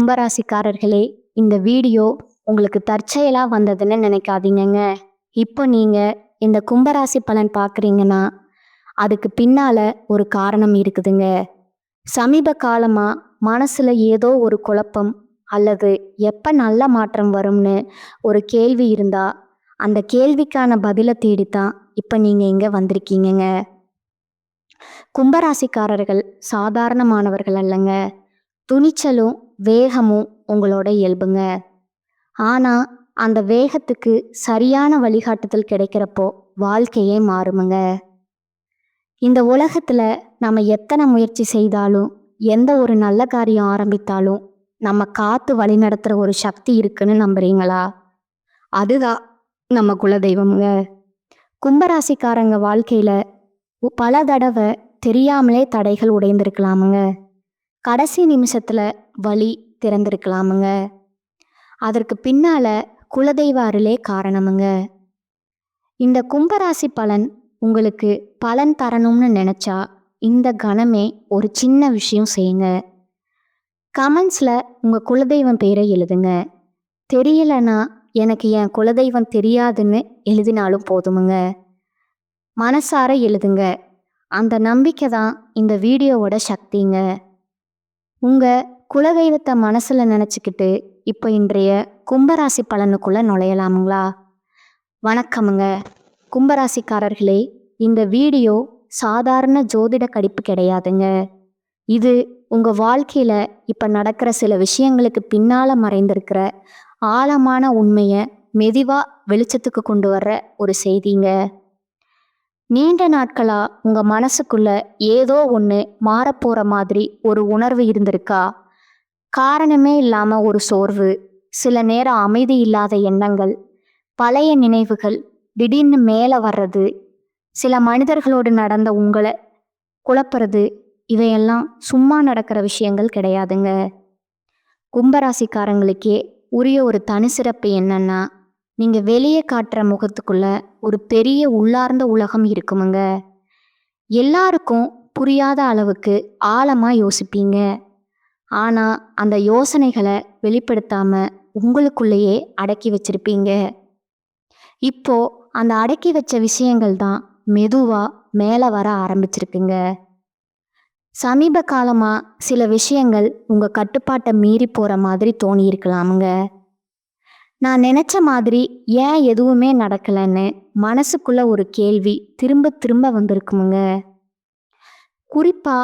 கும்பராசிக்காரர்களே, இந்த வீடியோ உங்களுக்கு தற்செயலா வந்ததுன்னு நினைக்காதீங்கங்க. இப்போ நீங்க இந்த கும்பராசி பலன் பார்க்குறீங்கன்னா, அதுக்கு பின்னால ஒரு காரணம் இருக்குதுங்க. சமீப காலமா மனசுல ஏதோ ஒரு குழப்பம் அல்லது எப்ப நல்ல மாற்றம் வரும்னு ஒரு கேள்வி இருந்தா, அந்த கேள்விக்கான பதிலை தேடித்தான் இப்போ நீங்க இங்க வந்திருக்கீங்கங்க. கும்பராசிக்காரர்கள் சாதாரணமானவர்கள் அல்லங்க. துணிச்சலும் வேகமும் உங்களோட இயல்புங்க. ஆனா அந்த வேகத்துக்கு சரியான வழிகாட்டுதல் கிடைக்கிறப்போ வாழ்க்கையே மாறுமுங்க. இந்த உலகத்துல நம்ம எத்தனை முயற்சி செய்தாலும், எந்த ஒரு நல்ல காரியம் ஆரம்பித்தாலும் நம்ம காத்து வழி நடத்துற ஒரு சக்தி இருக்குன்னு நம்புறீங்களா? அதுதான் நம்ம குலதெய்வம்ங்க. கும்பராசிக்காரங்க வாழ்க்கையில பல தடவை தெரியாமலே தடைகள் உடைந்திருக்கலாமுங்க. கடைசி நிமிஷத்துல வழி திறந்திருக்கலாமுங்க. அதற்கு பின்னால குலதெய்வ அருளே காரணமுங்க. இந்த கும்பராசி பலன் உங்களுக்கு பலன் தரணும்னு நினைச்சா இந்த கணமே ஒரு சின்ன விஷயம் செய்யுங்க. கமெண்ட்ஸ்ல உங்க குலதெய்வம் பேரை எழுதுங்க. தெரியலனா எனக்கு என் குலதெய்வம் தெரியாதுன்னு எழுதினாலும் போதுமுங்க. மனசார எழுதுங்க. அந்த நம்பிக்கை தான் இந்த வீடியோவோட சக்திங்க. உங்க குலதெய்வத்தை மனசுல நினைச்சுக்கிட்டு இப்போ இன்றைய கும்பராசி பலனுக்குள்ள நுழையலாமுங்களா? வணக்கமுங்க கும்பராசிக்காரர்களே. இந்த வீடியோ சாதாரண ஜோதிட கணிப்பு கிடையாதுங்க. இது உங்க வாழ்க்கையில இப்ப நடக்கிற சில விஷயங்களுக்கு பின்னால மறைந்திருக்கிற ஆழமான உண்மையை மெதுவா வெளிச்சத்துக்கு கொண்டு வர்ற ஒரு செய்திங்க. நீண்ட நாட்களா உங்க மனசுக்குள்ள ஏதோ ஒன்று மாறப்போற மாதிரி ஒரு உணர்வு இருந்திருக்கா? காரணமே இல்லாம ஒரு சோர்வு, சில நேரம் அமைதி இல்லாத எண்ணங்கள், பழைய நினைவுகள் திடீர்னு மேலே வர்றது, சில மனிதர்களோடு நடந்த உங்களை குழப்புறது, இவையெல்லாம் சும்மா நடக்கிற விஷயங்கள் கிடையாதுங்க. கும்பராசிக்காரங்களுக்கே உரிய ஒரு தனி சிறப்பு என்னன்னா, நீங்க வெளியே காட்டுற முகத்துக்குள்ள ஒரு பெரிய உள்ளார்ந்த உலகம் இருக்குமுங்க. எல்லாருக்கும் புரியாத அளவுக்கு ஆழமா யோசிப்பீங்க. ஆனா அந்த யோசனைகளை வெளிப்படுத்தாம உங்களுக்குள்ளேயே அடக்கி வச்சிருப்பீங்க. இப்போ அந்த அடக்கி வச்ச விஷயங்கள் தான் மெதுவா மேலே வர ஆரம்பிச்சிருக்குங்க. சமீப காலமா சில விஷயங்கள் உங்க கட்டுப்பாட்டை மீறி போற மாதிரி தோணி இருக்கலாமுங்க. நான் நினைச்ச மாதிரி ஏன் எதுவுமே நடக்கலன்னு மனசுக்குள்ள ஒரு கேள்வி திரும்ப திரும்ப வந்திருக்குமுங்க. குறிப்பா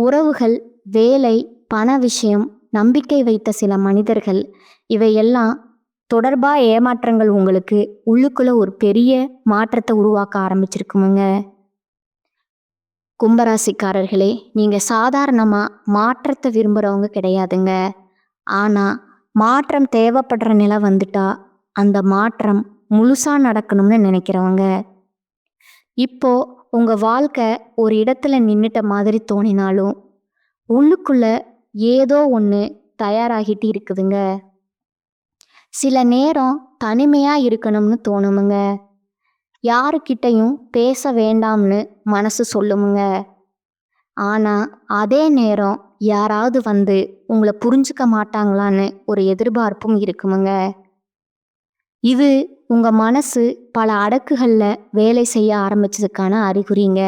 உறவுகள், வேலை, பண விஷயம், நம்பிக்கை வைத்த சில மனிதர்கள், இவையெல்லாம் தொடர்பா ஏமாற்றங்கள் உங்களுக்கு உள்ளுக்குள்ள ஒரு பெரிய மாற்றத்தை உருவாக்க ஆரம்பிச்சிருக்குமுங்க. கும்பராசிக்காரர்களே, நீங்க சாதாரணமா மாற்றத்தை விரும்புறவங்க கிடையாதுங்க. ஆனா மாற்றம் தேவைப்படுற நிலை வந்துட்டா அந்த மாற்றம் முழுசா நடக்கணும்னு நினைக்கிறவங்க. இப்போ உங்க வாழ்க்கை ஒரு இடத்துல நின்னுட்ட மாதிரி தோணினாலும் உள்ளுக்குள்ள ஏதோ ஒன்று தயாராகிட்டு இருக்குதுங்க. சில நேரம் தனிமையா இருக்கணும்னு தோணுமுங்க. யாருக்கிட்டையும் பேச வேண்டாம்னு மனசு சொல்லுமுங்க. ஆனா அதே நேரம் யாராவது வந்து உங்களை புரிஞ்சுக்க மாட்டாங்களான்னு ஒரு எதிர்பார்ப்பும் இருக்குமுங்க. இது உங்க மனசு பல அடுக்குகள்ல வேலை செய்ய ஆரம்பிச்சதுக்கான அறிகுறிங்க.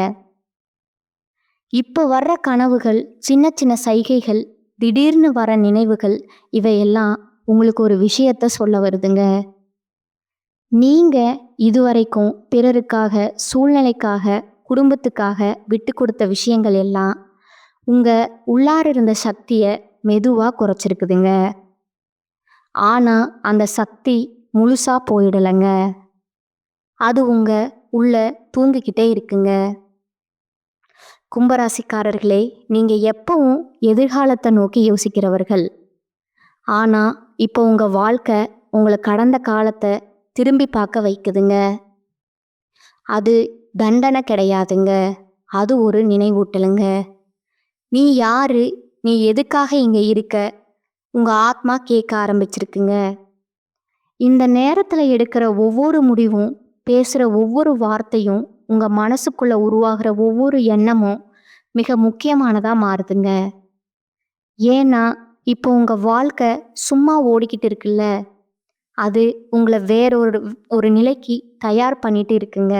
இப்போ வர்ற கனவுகள், சின்ன சின்ன சைகைகள், திடீர்னு வர நினைவுகள், இவையெல்லாம் உங்களுக்கு ஒரு விஷயத்த சொல்ல வருதுங்க. நீங்க இதுவரைக்கும் பிறருக்காக, சூழ்நிலைக்காக, குடும்பத்துக்காக விட்டு கொடுத்த விஷயங்கள் எல்லாம் உங்க உள்ளார இருந்த சக்தியை மெதுவா குறைச்சிருக்குதுங்க. ஆனா அந்த சக்தி முழுசா போயிடலைங்க. அது உங்க உள்ள தூங்கிக்கிட்டே இருக்குங்க. கும்பராசிக்காரர்களே, நீங்க எப்பவும் எதிர்காலத்தை நோக்கி யோசிக்கிறவர்கள். ஆனா இப்போ உங்க வாழ்க்கை உங்களை கடந்த காலத்தை திரும்பி பார்க்க வைக்குதுங்க. அது தண்டனை கிடையாதுங்க. அது ஒரு நினைவூட்டலுங்க. நீ யாரு, நீ எதுக்காக இங்க இருக்க, உங்க ஆத்மா கேட்க ஆரம்பிச்சிருக்குங்க. இந்த நேரத்துல எடுக்கிற ஒவ்வொரு முடிவும், பேசுற ஒவ்வொரு வார்த்தையும், உங்க மனசுக்குள்ள உருவாகிற ஒவ்வொரு எண்ணமும் மிக முக்கியமானதா மாறுதுங்க. ஏன்னா இப்போ உங்க வாழ்க்கை சும்மா ஓடிக்கிட்டு இருக்குல்ல, அது உங்கள வேறொரு ஒரு நிலைக்கு தயார் பண்ணிட்டு இருக்குங்க.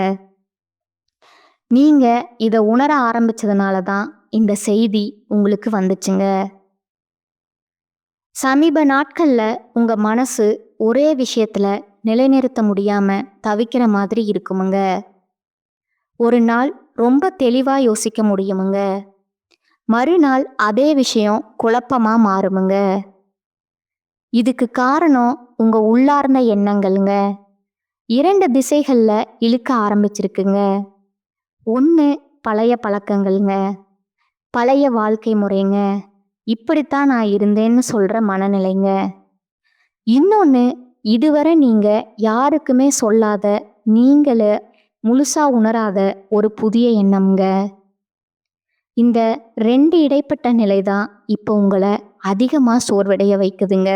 நீங்க இத உணர ஆரம்பிச்சதுனால தான் இந்த செய்தி உங்களுக்கு வந்துச்சுங்க. சமீப நாட்கள்ல உங்க மனசு ஒரே விஷயத்துல நிலைநிறுத்த முடியாம தவிக்கிற மாதிரி இருக்குமுங்க. ஒரு நாள் ரொம்ப தெளிவா யோசிக்க முடியுமுங்க. மறுநாள் அதே விஷயம் குழப்பமா மாறுமுங்க. இதுக்கு காரணம் உங்க உள்ளார்ந்த எண்ணங்கள்ங்க. 2 திசைகள்ல இழுக்க ஆரம்பிச்சிருக்குங்க. 1 பழைய பழக்கங்கள்ங்க, பழைய வாழ்க்கை முறைங்க, இப்படித்தான் நான் இருந்தேன்னு சொல்ற மனநிலைங்க. இன்னொன்னு, இதுவரை நீங்க யாருக்குமே சொல்லாத, நீங்களே முழுசா உணராத ஒரு புதிய எண்ணம்ங்க. இந்த 2 இடைப்பட்ட நிலைதான் இப்போ உங்கள அதிகமா சோர்வடைய வைக்குதுங்க.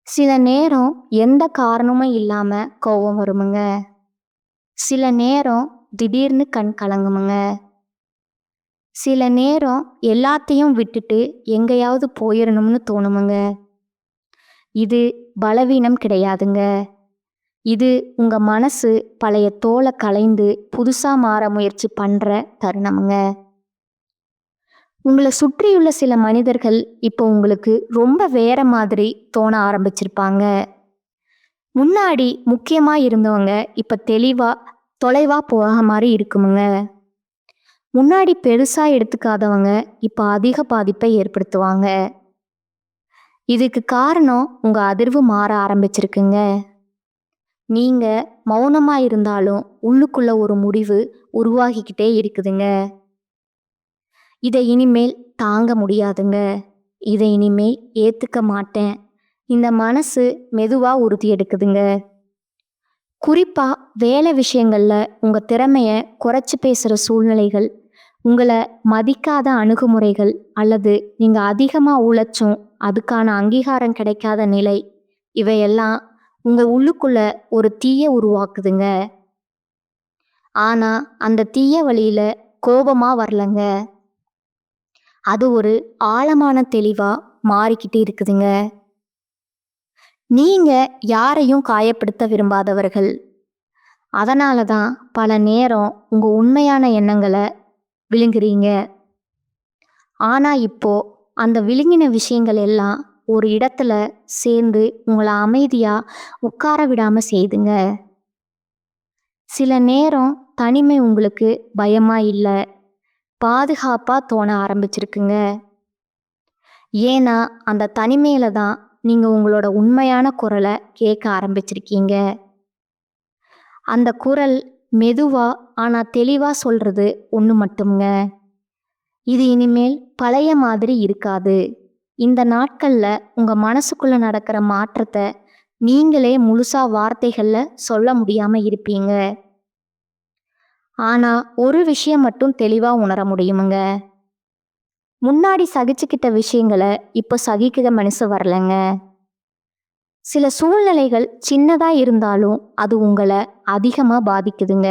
சில நேரம் எந்த காரணமும் இல்லாம கோபம் வருமுங்க. சில நேரம் திடீர்னு கண் கலங்குமுங்க. சில நேரம் எல்லாத்தையும் விட்டுட்டு எங்கேயாவது போயிடணும்னு தோணுமுங்க. இது பலவீனம் கிடையாதுங்க. இது உங்க மனசு பழைய தோலை களைந்து புதுசா மாற முயற்சி பண்ற தருணமுங்க. உங்களை சுற்றியுள்ள சில மனிதர்கள் இப்போ உங்களுக்கு ரொம்ப வேற மாதிரி தோண ஆரம்பிச்சிருப்பாங்க. முன்னாடி முக்கியமா இருந்தவங்க இப்ப தொலைவா போக மாதிரி இருக்குமுங்க. முன்னாடி பெருசா எடுத்துக்காதவங்க இப்ப அதிக பாதிப்பை ஏற்படுத்துவாங்க. இதுக்கு காரணம் உங்க அதிர்வு மாற ஆரம்பிச்சிருக்குங்க. நீங்க மௌனமா இருந்தாலும் உள்ளுக்குள்ள ஒரு முடிவு உருவாகிக்கிட்டே இருக்குதுங்க. இதை இனிமேல் தாங்க முடியாதுங்க. இதை இனிமேல் ஏத்துக்க மாட்டேன். இந்த மனசு மெதுவா உறுதி எடுக்குதுங்க. குறிப்பா வேலை விஷயங்கள்ல உங்க திறமைய குறைச்சு பேசுற சூழ்நிலைகள், உங்களை மதிக்காத அணுகுமுறைகள், அல்லது நீங்க அதிகமா உழைச்சும் அதுக்கான அங்கீகாரம் கிடைக்காத நிலை, இவையெல்லாம் உங்க உள்ளுக்குள்ள ஒரு தீய உருவாக்குதுங்க. ஆனா அந்த தீய வழியில கோபமா வரலங்க. அது ஒரு ஆழமான தெளிவா மாறிக்கிட்டு இருக்குதுங்க. நீங்க யாரையும் காயப்படுத்த விரும்பாதவர்கள். அதனால தான் பல நேரம் உங்க உண்மையான எண்ணங்களை விழுங்குறீங்க. ஆனா இப்போ அந்த விழுங்கின விஷயங்கள் எல்லாம் ஒரு இடத்துல சேர்ந்து உங்களை அமைதியா உட்கார விடாம செய்துங்க. சில நேரம் தனிமை உங்களுக்கு பயமா இல்ல, பாதுகாப்பா தோண ஆரம்பிச்சிருக்குங்க. ஏன்னா அந்த தனிமையில தான் நீங்க உங்களோட உண்மையான குரலை கேட்க ஆரம்பிச்சிருக்கீங்க. அந்த குரல் மெதுவா ஆனா தெளிவா சொல்றது ஒன்று மட்டும்ங்க. இது இனிமேல் பழைய மாதிரி இருக்காது. இந்த நாட்கள்ல உங்க மனசுக்குள்ள நடக்கிற மாற்றத்தை நீங்களே முழுசா வார்த்தைகள்ல சொல்ல முடியாம இருப்பீங்க. ஆனா ஒரு விஷயம் மட்டும் தெளிவா உணர முடியுமுங்க. முன்னாடி சகிச்சுக்கிட்ட விஷயங்களை இப்போ சகிக்கிற மனசு வரலங்க. சில சூழ்நிலைகள் சின்னதா இருந்தாலும் அது உங்களை அதிகமா பாதிக்குதுங்க.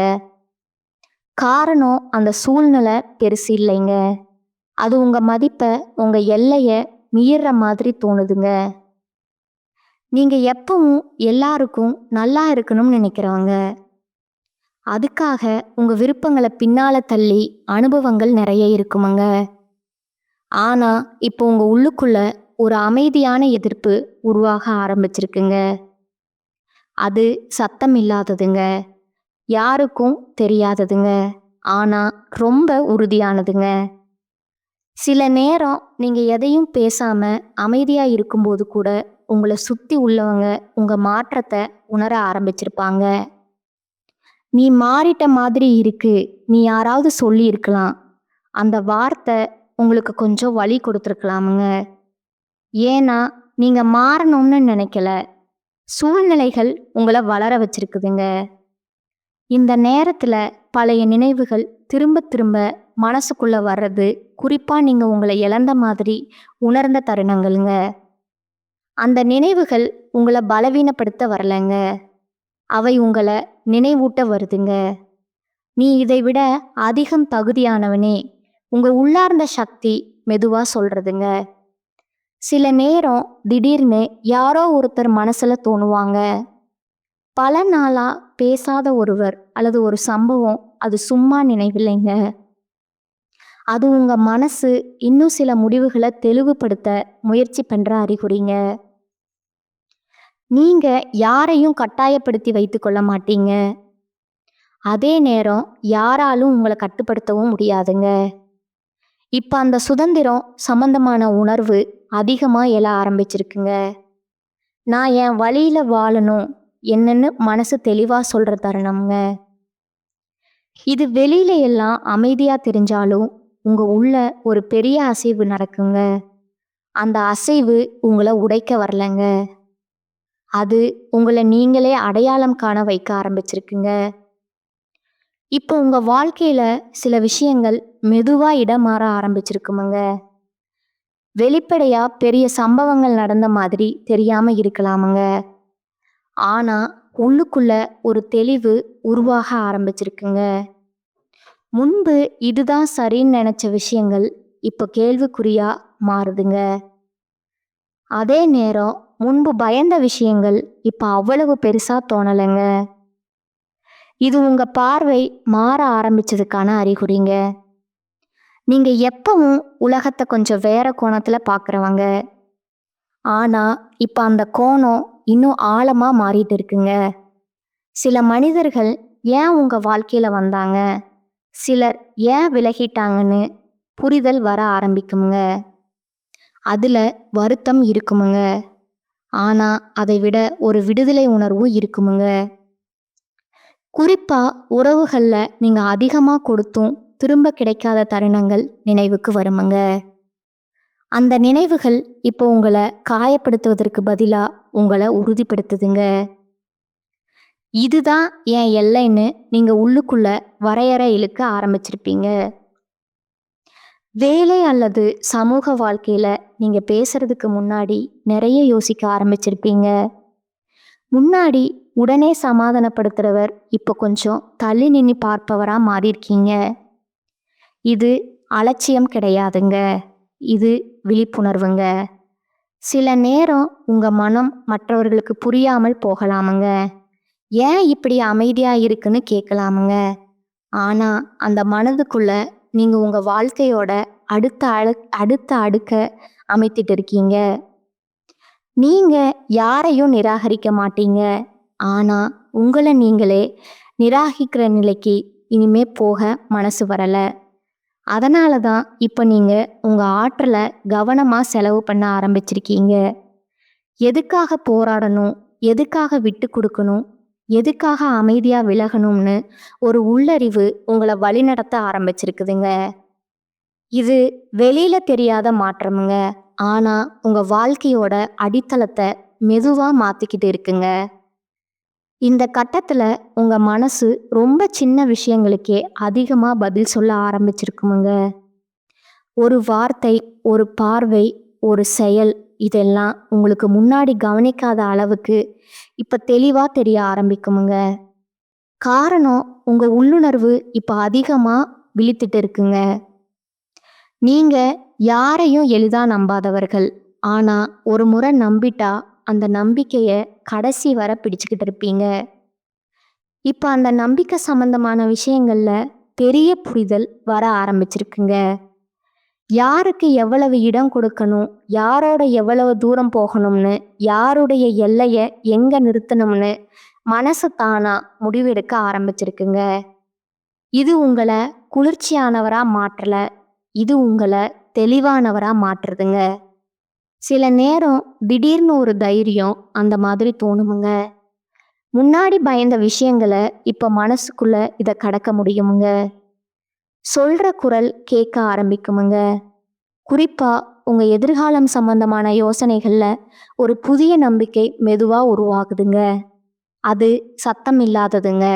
காரணம் அந்த சூழ்நிலை பெருசு இல்லைங்க. அது உங்க மதிப்பை, உங்க எல்லைய மீற மாதிரி தோணுதுங்க. நீங்க எப்பவும் எல்லாருக்கும் நல்லா இருக்கணும்னு நினைக்கிறவங்க. அதுக்காக உங்க விருப்பங்களை பின்னால தள்ளி அனுபவங்கள் நிறைய இருக்குமுங்க. ஆனா இப்போ உங்க உள்ளுக்குள்ள ஒரு அமைதியான எதிர்ப்பு உருவாக ஆரம்பிச்சிருக்குங்க. அது சத்தம் இல்லாததுங்க, யாருக்கும் தெரியாததுங்க, ஆனா ரொம்ப உறுதியானதுங்க. சில நேரம் நீங்க எதையும் பேசாம அமைதியா இருக்கும்போது கூட உங்களை சுத்தி உள்ளவங்க உங்க மாற்றத்தை உணர ஆரம்பிச்சிருப்பாங்க. நீ மாறிட்ட மாதிரி இருக்கு, நீ யாராவது சொல்லி இருக்கலாம். அந்த வார்த்தை உங்களுக்கு கொஞ்சம் வலி கொடுத்துருக்கலாமுங்க. ஏன்னா நீங்க மாறணும்னு நினைக்கல, சூழ்நிலைகள் உங்களை வளர வச்சிருக்குதுங்க. இந்த நேரத்துல பழைய நினைவுகள் திரும்ப திரும்ப மனசுக்குள்ள வர்றது, குறிப்பா நீங்க உங்களை இழந்த மாதிரி உணர்ந்த தருணங்கள்ங்க. அந்த நினைவுகள் உங்களை பலவீனப்படுத்த வரலங்க, அவை உங்களை நினைவூட்ட வருதுங்க. நீ இதை விட அதிகம் தகுதியானவனே, உங்க உள்ளார்ந்த சக்தி மெதுவா சொல்றதுங்க. சில நேரம் திடீர்னு யாரோ ஒருத்தர் மனசுல தோணுவாங்க. பல நாளா பேசாத ஒருவர் அல்லது ஒரு சம்பவம் அது சும்மா நினைவில்லைங்க. அது உங்க மனசு இன்னும் சில முடிவுகளை தெளிவுபடுத்த முயற்சி பண்ற அறிகுறிங்க. நீங்க யாரையும் கட்டாயப்படுத்தி வைத்துக் கொள்ள மாட்டீங்க. அதே நேரம் யாராலும் உங்களை கட்டுப்படுத்தவும் முடியாதுங்க. இப்ப அந்த சுதந்திரம் சம்பந்தமான உணர்வு அதிகமா எழ ஆரம்பிச்சிருக்குங்க. நான் என் வழியில வாழணும் என்னன்னு மனசு தெளிவா சொல்ற தருணம்ங்க. இது வெளியில எல்லாம் அமைதியா தெரிஞ்சாலும் உங்க உள்ள ஒரு பெரிய அசைவு நடக்குங்க. அந்த அசைவு உங்களை உடைக்க வரலங்க. அது உங்களை நீங்களே அடையாளம் காண வைக்க ஆரம்பிச்சிருக்குங்க. இப்போ உங்க வாழ்க்கையில சில விஷயங்கள் மெதுவா இடம் மாற ஆரம்பிச்சிருக்குமுங்க. வெளிப்படையா பெரிய சம்பவங்கள் நடந்த மாதிரி தெரியாம இருக்கலாமுங்க. ஆனா உள்ளுக்குள்ள ஒரு தெளிவு உருவாக ஆரம்பிச்சிருக்குங்க. முன்பு இதுதான் சரின்னு நினைச்ச விஷயங்கள் இப்போ கேள்விக்குறியா மாறுதுங்க. அதே நேரம் முன்பு பயந்த விஷயங்கள் இப்போ அவ்வளவு பெருசா தோணலைங்க. இது உங்க பார்வை மாற ஆரம்பிச்சதுக்கான அறிகுறிங்க. நீங்க எப்பவும் உலகத்தை கொஞ்சம் வேற கோணத்துல பார்க்குறவங்க. ஆனா இப்ப அந்த கோணம் இன்னும் ஆழமா மாறிட்டு இருக்குங்க. சில மனிதர்கள் ஏன் உங்க வாழ்க்கையில வந்தாங்க, சிலர் ஏன் விலகிட்டாங்கன்னு புரிதல் வர ஆரம்பிக்குமுங்க. அதுல வருத்தம் இருக்குமுங்க. ஆனா அதை விட ஒரு விடுதலை உணர்வும் இருக்குமுங்க. குறிப்பா உறவுகள்ல நீங்க அதிகமா கொடுத்தும் திரும்ப கிடைக்காத தருணங்கள் நினைவுக்கு வருமுங்க. அந்த நினைவுகள் இப்போ உங்களை காயப்படுத்துவதற்கு பதிலா உங்களை உறுதிப்படுத்துதுங்க. இதுதான் என் எல்லைன்னு நீங்க உள்ளுக்குள்ள வரையறை இழுக்க ஆரம்பிச்சிருப்பீங்க. வேலை அல்லது சமூக வாழ்க்கையில நீங்க பேசுறதுக்கு முன்னாடி நிறைய யோசிக்க ஆரம்பிச்சிருப்பீங்க. முன்னாடி உடனே சமாதானப்படுத்துறவர் இப்போ கொஞ்சம் தள்ளி நின்று பார்ப்பவரா மாறியிருக்கீங்க. இது அலட்சியம் கிடையாதுங்க. இது விழிப்புணர்வுங்க. சில நேரம் உங்க மனம் மற்றவர்களுக்கு புரியாமல் போகலாமுங்க. ஏன் இப்படி அமைதியா இருக்குன்னு கேட்கலாமுங்க. ஆனா அந்த மனதுக்குள்ள நீங்க உங்க வாழ்க்கையோட அடுத்த அடுக்க அமைத்துட்டு இருக்கீங்க. நீங்க யாரையும் நிராகரிக்க மாட்டீங்க. ஆனா உங்களை நீங்களே நிராகரிக்கிற நிலைக்கு இனிமே போக மனசு வரல. அதனால தான் இப்போ நீங்க உங்க ஆற்றலை கவனமா செலவு பண்ண ஆரம்பிச்சிருக்கீங்க. எதுக்காக போராடணும், எதுக்காக விட்டு கொடுக்கணும், எதுக்காக அமைதியா விலகணும்னு ஒரு உள்ளறிவு உங்களை வழிநடத்த ஆரம்பிச்சிருக்குதுங்க. இது வெளியில தெரியாத மாற்றமுங்க. ஆனா உங்க வாழ்க்கையோட அடித்தளத்தை மெதுவா மாத்திக்கிட்டு இருக்குங்க. இந்த கட்டத்துல உங்க மனசு ரொம்ப சின்ன விஷயங்களுக்கே அதிகமா பதில் சொல்ல ஆரம்பிச்சிருக்குமுங்க. ஒரு வார்த்தை, ஒரு பார்வை, ஒரு செயல் இதெல்லாம் உங்களுக்கு முன்னாடி கவனிக்காத அளவுக்கு இப்ப தெளிவா தெரிய ஆரம்பிக்குமுங்க. காரணம் உங்க உள்ளுணர்வு இப்ப அதிகமா விழித்துட்டு இருக்குங்க. நீங்க யாரையும் எளிதா நம்பாதவர்கள். ஆனா ஒரு முறை நம்பிட்டா அந்த நம்பிக்கைய கடைசி வரை பிடிச்சுக்கிட்டு இருப்பீங்க. இப்ப அந்த நம்பிக்கை சம்பந்தமான விஷயங்கள்ல பெரிய புரிதல் வர ஆரம்பிச்சிருக்குங்க. யாருக்கு எவ்வளவு இடம் கொடுக்கணும், யாரோட எவ்வளவு தூரம் போகணும்னு, யாருடைய எல்லைய எங்க நிறுத்தணும்னு மனசு தானா முடிவெடுக்க ஆரம்பிச்சிருக்குங்க. இது உங்களை குளிர்ச்சியானவரா மாற்றல, இது உங்களை தெளிவானவரா மாற்றுதுங்க. சில நேரம் திடீர்னு ஒரு தைரியம் அந்த மாதிரி தோணுமுங்க. முன்னாடி பயந்த விஷயங்களை இப்ப மனசுக்குள்ள இதை கடக்க முடியுமுங்க. சொல்ற குரல் கேட்க ஆரம்பிக்குமுங்க. குறிப்பா உங்க எதிர்காலம் சம்பந்தமான யோசனைகள்ல ஒரு புதிய நம்பிக்கை மெதுவா உருவாகுதுங்க. அது சத்தம் இல்லாததுங்க,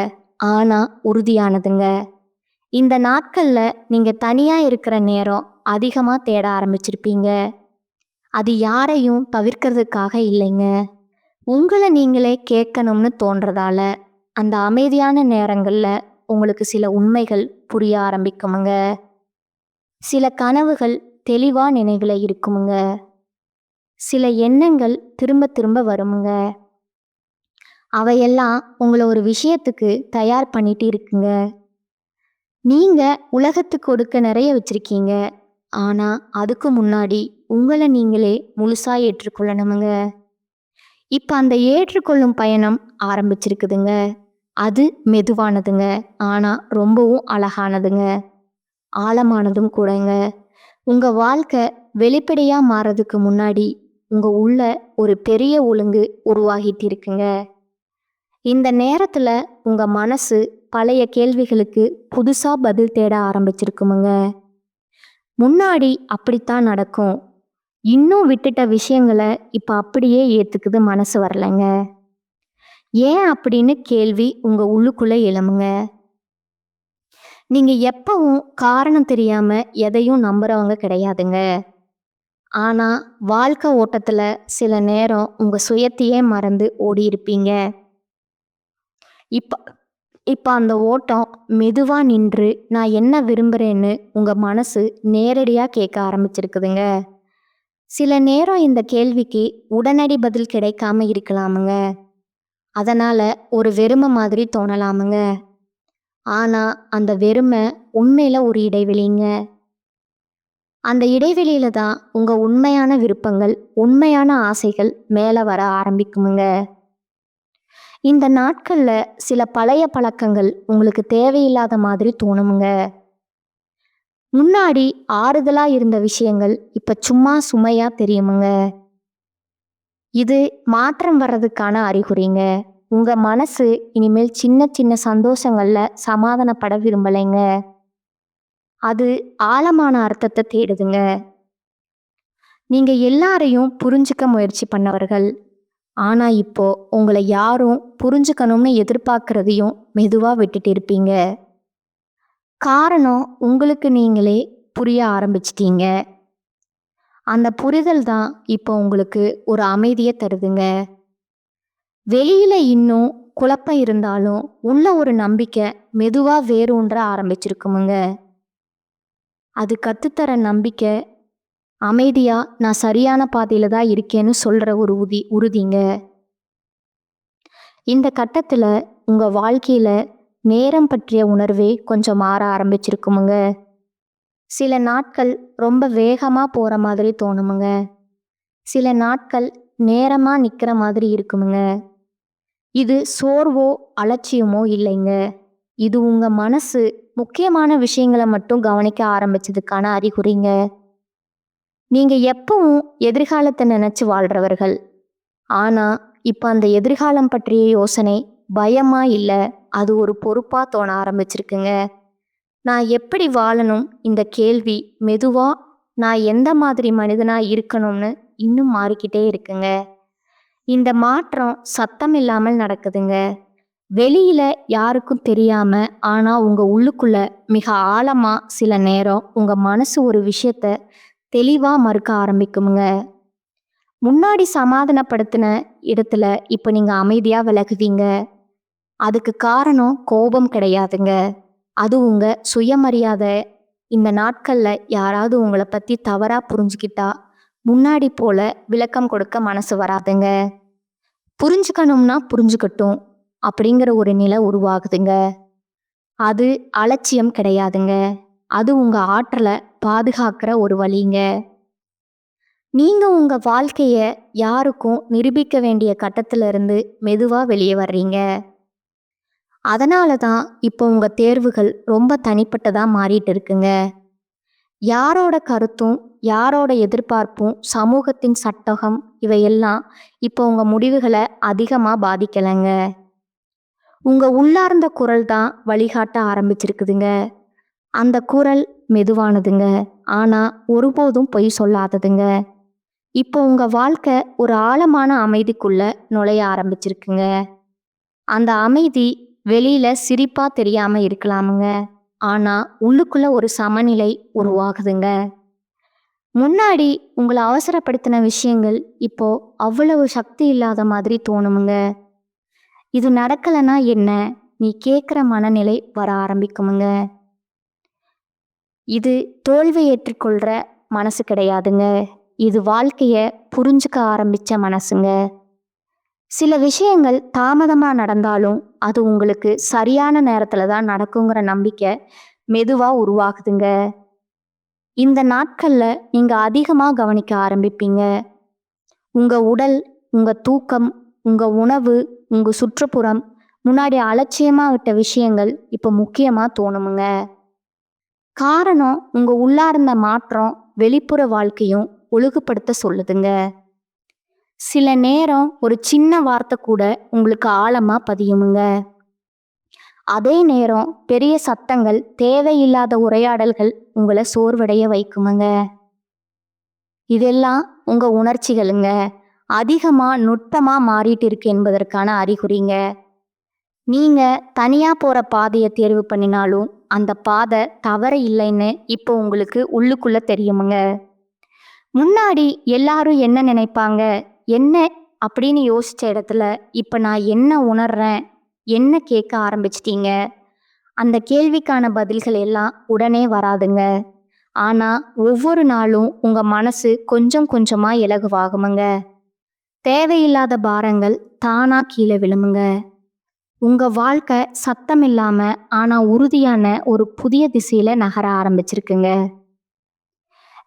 ஆனா உறுதியானதுங்க. இந்த நாட்கள்ல நீங்க தனியா இருக்கிற நேரம் அதிகமா தேட ஆரம்பிச்சிருப்பீங்க. அது யாரையும் தவிர்க்கிறதுக்காக இல்லைங்க, உங்களை நீங்களே கேட்கணும்னு தோன்றதால. அந்த அமைதியான நேரங்கள்ல உங்களுக்கு சில உண்மைகள் புரிய ஆரம்பிக்குமுங்க. சில கனவுகள் தெளிவா நினைவுல இருக்குமுங்க. சில எண்ணங்கள் திரும்ப திரும்ப வருமுங்க. அவையெல்லாம் உங்கள ஒரு விஷயத்துக்கு தயார் பண்ணிட்டு இருக்குங்க. நீங்க உலகத்துக்கு கொடுக்க நிறைய வச்சிருக்கீங்க. ஆனா அதுக்கு முன்னாடி உங்கள நீங்களே முழுசா ஏற்றுக்கொள்ளணுமுங்க. இப்ப அந்த ஏற்றுக்கொள்ளும் பயணம் ஆரம்பிச்சிருக்குதுங்க. அது மெதுவானதுங்க. ஆனா ரொம்பவும் அழகானதுங்க. ஆழமானதும் கூடங்க. உங்க வாழ்க்கை வெளிப்படையா மாறதுக்கு முன்னாடி உங்க உள்ள ஒரு பெரிய ஒழுங்கு உருவாகிட்டு இருக்குங்க. இந்த நேரத்துல உங்க மனசு பழைய கேள்விகளுக்கு புதுசா பதில் தேட ஆரம்பிச்சிருக்குமுங்க. முன்னாடி அப்படித்தான் நடக்கும். இன்னும் விட்டுட்ட விஷயங்களை இப்ப அப்படியே ஏத்துக்குது மனசு வரலைங்க. ஏன் அப்படின்னு கேள்வி உங்க உள்ளுக்குள்ள எழுமுங்க. நீங்க எப்பவும் காரணம் தெரியாம எதையும் நம்புறவங்க கிடையாதுங்க. ஆனா வாழ்க்கை ஓட்டத்துல சில நேரம் உங்க சுயத்தையே மறந்து ஓடி இருப்பீங்க. இப்ப இப்ப அந்த ஓட்டம் மெதுவா நின்று நான் என்ன விரும்புறேன்னு உங்க மனசு நேரடியா கேட்க ஆரம்பிச்சிருக்குதுங்க. சில நேரம் இந்த கேள்விக்கு உடனடி பதில் கிடைக்காம இருக்கலாமுங்க. அதனால ஒரு வெறுமை மாதிரி தோணலாமுங்க. ஆனா அந்த வெறுமை உண்மையில ஒரு இடைவெளிங்க. அந்த இடைவெளியில தான் உங்க உண்மையான விருப்பங்கள், உண்மையான ஆசைகள் மேல வர ஆரம்பிக்குமுங்க. இந்த நாட்கள்ல சில பழைய பழக்கங்கள் உங்களுக்கு தேவையில்லாத மாதிரி தோணுமுங்க. முன்னாடி ஆறுதலா இருந்த விஷயங்கள் இப்ப சும்மா சுமையா தெரியுமுங்க. இது மாற்றம் வர்றதுக்கான அறிகுறிங்க. உங்க மனசு இனிமேல் சின்ன சின்ன சந்தோஷங்கள்ல சமாதானப்பட விரும்பலைங்க. அது ஆழமான அர்த்தத்தை தேடுதுங்க. நீங்க எல்லாரையும் புரிஞ்சுக்க முயற்சி பண்ணவர்கள். ஆனா இப்போ உங்களை யாரும் புரிஞ்சுக்கணும்னு எதிர்பார்க்கறதையும் மெதுவா விட்டுட்டு இருப்பீங்க. காரணம் உங்களுக்கு நீங்களே புரிய ஆரம்பிச்சிட்டீங்க. அந்த புரிதல் தான் இப்போ உங்களுக்கு ஒரு அமைதியை தருதுங்க. வெளியில இன்னும் குழப்பம் இருந்தாலும் உள்ள ஒரு நம்பிக்கை மெதுவா வேரூன்ற ஆரம்பிச்சிருக்குமுங்க. அது கத்துத்தர நம்பிக்கை அமைதியா நான் சரியான பாதையில தான் இருக்கேன்னு சொல்ற ஒரு உறுதிங்க. இந்த கட்டத்துல உங்க வாழ்க்கையில நேரம் பற்றிய உணர்வே கொஞ்சம் மாற ஆரம்பிச்சிருக்குமுங்க. சில நாட்கள் ரொம்ப வேகமா போற மாதிரி தோணுமுங்க. சில நாட்கள் நேரமா நிக்கிற மாதிரி இருக்குமுங்க. இது சோர்வோ அலட்சியமோ இல்லைங்க. இது உங்க மனசு முக்கியமான விஷயங்களை மட்டும் கவனிக்க ஆரம்பிச்சதுக்கான அறிகுறிங்க. நீங்க எப்பவும் எதிர்காலத்தை நினைச்சு வாழ்றவர்கள். ஆனா இப்ப அந்த எதிர்காலம் பற்றிய யோசனை பயமா இல்ல, அது ஒரு பொறுப்பா தோண ஆரம்பிச்சிருக்குங்க. நான் எப்படி வாழணும் இந்த கேள்வி மெதுவா நான் எந்த மாதிரி மனிதனா இருக்கணும்னு இன்னும் மாறிக்கிட்டே இருக்குங்க. இந்த மாற்றம் சத்தம் இல்லாமல் நடக்குதுங்க. வெளியில யாருக்கும் தெரியாம, ஆனா உங்க உள்ளுக்குள்ள மிக ஆழமா சில நேரம் உங்க மனசு ஒரு விஷயத்த தெளிவா மறுக்க ஆரம்பிக்குமுங்க. முன்னாடி சமாதானப்படுத்தின இடத்துல இப்ப நீங்க அமைதியா விலகுவீங்க. அதுக்கு காரணம் கோபம் கிடையாதுங்க. அது உங்க சுயமரியாதை. இந்த நாட்கள்ல யாராவது உங்களை பத்தி தவறா புரிஞ்சுக்கிட்டா முன்னாடி போல விளக்கம் கொடுக்க மனசு வராதுங்க. புரிஞ்சுக்கணும்னா புரிஞ்சுக்கட்டும் அப்படிங்கிற ஒரு நிலை உருவாகுதுங்க. அது அலட்சியம் கிடையாதுங்க. அது உங்க ஆற்றலை பாதுகாக்கிற ஒரு வழிங்க. நீங்க உங்க வாழ்க்கைய யாருக்கும் நிரூபிக்க வேண்டிய கட்டத்துல இருந்து மெதுவா வெளியே வர்றீங்க. அதனால தான் இப்போ உங்க தேர்வுகள் ரொம்ப தனிப்பட்டதா மாறிட்டு இருக்குங்க. யாரோட கருத்தும், யாரோட எதிர்பார்ப்பும், சமூகத்தின் சட்டகம் இவையெல்லாம் இப்போ உங்க முடிவுகளை அதிகமா பாதிக்கலைங்க. உங்க உள்ளார்ந்த குரல் தான் வழிகாட்ட ஆரம்பிச்சிருக்குதுங்க. அந்த குரல் மெதுவானதுங்க. ஆனா ஒருபோதும் பொய் சொல்லாததுங்க. இப்போ உங்க வாழ்க்கை ஒரு ஆழமான அமைதிக்குள்ள நுழைய ஆரம்பிச்சிருக்குங்க. அந்த அமைதி வெளியில சிரிப்பா தெரியாம இருக்கலாமுங்க. ஆனா உள்ளுக்குள்ள ஒரு சமநிலை உருவாகுதுங்க. முன்னாடி உங்களை அவசரப்படுத்தின விஷயங்கள் இப்போ அவ்வளவு சக்தி இல்லாத மாதிரி தோணுமுங்க. இது நடக்கலைன்னா என்ன, நீ கேட்குற மனநிலை வர ஆரம்பிக்குமுங்க. இது தோல்வி ஏற்றுக்கொள்ற மனசு கிடையாதுங்க. இது வாழ்க்கைய புரிஞ்சுக்க ஆரம்பிச்ச மனசுங்க. சில விஷயங்கள் தாமதமா நடந்தாலும் அது உங்களுக்கு சரியான நேரத்துல தான் நடக்குங்கிற நம்பிக்கை மெதுவா உருவாகுதுங்க. இந்த நாட்கள்ல நீங்க அதிகமா கவனிக்க ஆரம்பிப்பீங்க. உங்க உடல், உங்க தூக்கம், உங்க உணவு, உங்க சுற்றுப்புறம் முன்னாடி அலட்சியமா விட்ட விஷயங்கள் இப்ப முக்கியமா தோணுமுங்க. காரணம் உங்க உள்ளார்ந்த மாற்றம் வெளிப்புற வாழ்க்கையும் ஒழுங்குபடுத்த சொல்லுதுங்க. சில நேரம் ஒரு சின்ன வார்த்தை கூட உங்களுக்கு ஆழமா பதியுமுங்க. அதே நேரம் பெரிய சத்தங்கள், தேவையில்லாத உரையாடல்கள் உங்களை சோர்வடைய வைக்குமுங்க. இதெல்லாம் உங்க உணர்ச்சிகளுங்க அதிகமா நுட்பமா மாறிட்டு இருக்கு என்பதற்கான அறிகுறிங்க. நீங்க தனியா போற பாதையை தேர்வு பண்ணினாலும் அந்த பாதை தவறு இல்லைன்னு இப்போ உங்களுக்கு உள்ளுக்குள்ள தெரியுமுங்க. முன்னாடி எல்லாரும் என்ன நினைப்பாங்க, என்ன அப்படின்னு யோசிச்ச இடத்துல இப்ப நான் என்ன உணர்றேன், என்ன கேட்க ஆரம்பிச்சிட்டீங்க. அந்த கேள்விக்கான பதில்கள் எல்லாம் உடனே வராதுங்க. ஆனா ஒவ்வொரு நாளும் உங்க மனசு கொஞ்சம் கொஞ்சமா இலகுவாகுமுங்க. தேவையில்லாத பாரங்கள் தானா கீழே விழுமுங்க. உங்க வாழ்க்கை சத்தம் இல்லாம ஆனா உறுதியான ஒரு புதிய திசையில நகர ஆரம்பிச்சிருக்குங்க.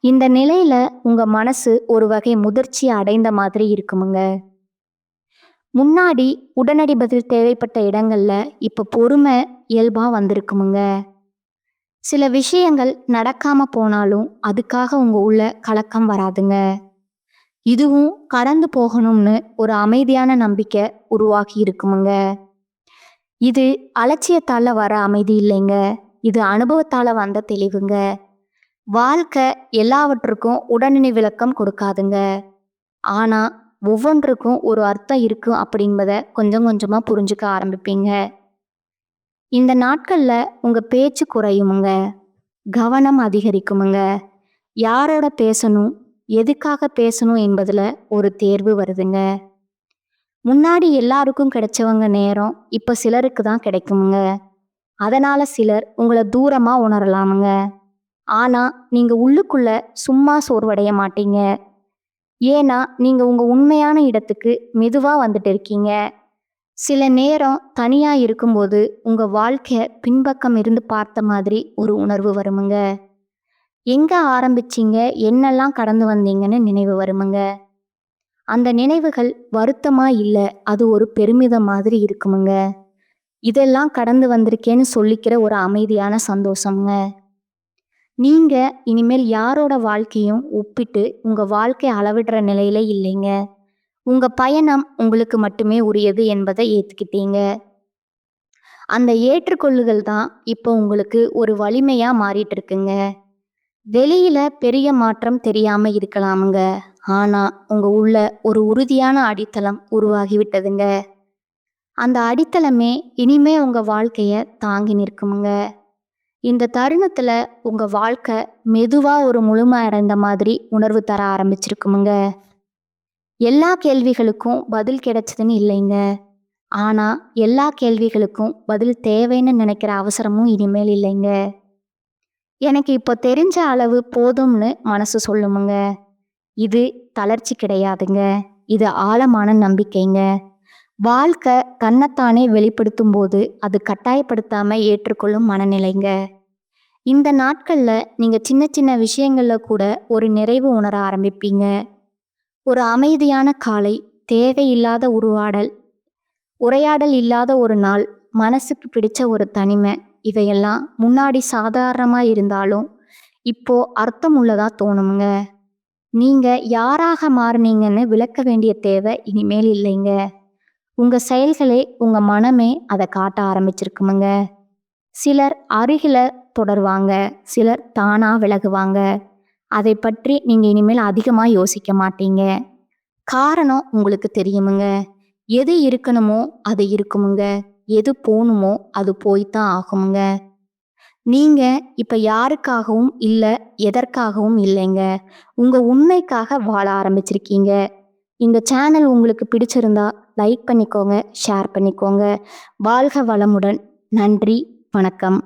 இந்த நிலையில உங்க மனசு ஒரு வகை முதிர்ச்சி அடைந்த மாதிரி இருக்குமுங்க. முன்னாடி உடனடி பதில் தேவைப்பட்ட இடங்கள்ல இப்ப பொறுமை இயல்பா வந்திருக்குமுங்க. சில விஷயங்கள் நடக்காம போனாலும் அதுக்காக உங்க உள்ள கலக்கம் வராதுங்க. இதுவும் கடந்து போகணும்னு ஒரு அமைதியான நம்பிக்கை உருவாகி இருக்குமுங்க. இது அலட்சியத்தால வர அமைதி இல்லைங்க, இது அனுபவத்தால வந்த தெளிவுங்க. வாழ்க்கை எல்லாவற்றுக்கும் உடனடி விளக்கம் கொடுக்காதுங்க. ஆனா ஒவ்வொன்றுக்கும் ஒரு அர்த்தம் இருக்கும் அப்படின்பத கொஞ்சம் கொஞ்சமா புரிஞ்சுக்க ஆரம்பிப்பீங்க. இந்த நாட்கள்ல உங்க பேச்சு குறையுமுங்க, கவனம் அதிகரிக்குமுங்க. யாரோட பேசணும், எதுக்காக பேசணும் என்பதுல ஒரு தேர்வு வருதுங்க. முன்னாடி எல்லாருக்கும் கிடைச்சவங்க நேரம் இப்ப சிலருக்கு தான் கிடைக்குமுங்க. அதனால சிலர் உங்களை தூரமா உணரலாமுங்க. ஆனா நீங்க உள்ளுக்குள்ள சும்மா சோர்வடைய மாட்டீங்க. ஏன்னா நீங்க உங்க உண்மையான இடத்துக்கு மெதுவா வந்துட்டு இருக்கீங்க. சில நேரம் தனியா இருக்கும்போது உங்க வாழ்க்கைய பின்பக்கம் இருந்து பார்த்த மாதிரி ஒரு உணர்வு வருமுங்க. எங்க ஆரம்பிச்சீங்க, என்னெல்லாம் கடந்து வந்தீங்கன்னு நினைவு வருமுங்க. அந்த நினைவுகள் வருத்தமா இல்ல, அது ஒரு பெருமிதம் மாதிரி இருக்குமுங்க. இதெல்லாம் கடந்து வந்திருக்கேன்னு சொல்லிக்கிற ஒரு அமைதியான சந்தோஷம்ங்க. நீங்க இனிமேல் யாரோட வாழ்க்கையும் ஒப்பிட்டு உங்க வாழ்க்கை அளவிடுற நிலையில இல்லைங்க. உங்க பயணம் உங்களுக்கு மட்டுமே உரியது என்பதை ஏத்துக்கிட்டீங்க. அந்த ஏற்றுக்கொள்ளுதல் தான் இப்போ உங்களுக்கு ஒரு வலிமையா மாறிட்டு இருக்குங்க. வெளியில பெரிய மாற்றம் தெரியாம இருக்கலாமுங்க. ஆனா உங்க உள்ள ஒரு உறுதியான அடித்தளம் உருவாகி விட்டதுங்க. அந்த அடித்தளமே இனிமே உங்க வாழ்க்கைய தாங்கி நிற்குமுங்க. இந்த தருணத்துல உங்க வாழ்க்கை மெதுவா ஒரு முழுமை அடைந்த மாதிரி உணர்வு தர ஆரம்பிச்சிருக்குமுங்க. எல்லா கேள்விகளுக்கும் பதில் கிடைச்சதுன்னு இல்லைங்க. ஆனா எல்லா கேள்விகளுக்கும் பதில் தேவைன்னு நினைக்கிற அவசரமும் இனிமேல் இல்லைங்க. எனக்கு இப்போ தெரிஞ்ச அளவு போதும்னு மனசு சொல்லுமுங்க. இது தளர்ச்சி கிடையாதுங்க, இது ஆழமான நம்பிக்கைங்க. வாழ்க்கை தன்னைத்தானே வெளிப்படுத்தும் போது அது கட்டாயப்படுத்தாம ஏற்றுக்கொள்ளும் மனநிலைங்க. இந்த நாட்கள்ல நீங்க சின்ன சின்ன விஷயங்கள்ல கூட ஒரு நிறைவு உணர ஆரம்பிப்பீங்க. ஒரு அமைதியான காலை, தேவையில்லாத உரையாடல் இல்லாத ஒரு நாள், மனசுக்கு பிடிச்ச ஒரு தனிமை, இவையெல்லாம் முன்னாடி சாதாரணமா இருந்தாலும் இப்போ அர்த்தம் உள்ளதா தோணுமுங்க. நீங்க யாராக மாறுனீங்கன்னு விளக்க வேண்டிய தேவை இனிமேல் இல்லைங்க. உங்க செயல்களே, உங்க மனமே அதை காட்ட ஆரம்பிச்சிருக்குமுங்க. சிலர் அருகில தொடருவாங்க, சிலர் தானா விலகுவாங்க. அதை பற்றி நீங்க இனிமேல் அதிகமா யோசிக்க மாட்டீங்க. காரணம் உங்களுக்கு தெரியுமுங்க. எது இருக்கணுமோ அது இருக்குமுங்க, எது போகணுமோ அது போய்த்தான் ஆகுமுங்க. நீங்க இப்ப யாருக்காகவும் இல்ல, எதற்காகவும் இல்லைங்க, உங்க உண்மைக்காக வாழ ஆரம்பிச்சிருக்கீங்க. இந்த சேனல் உங்களுக்கு பிடிச்சிருந்தா லைக் பண்ணிக்கோங்க, ஷேர் பண்ணிக்கோங்க. வாழ்க வளமுடன். நன்றி, வணக்கம்.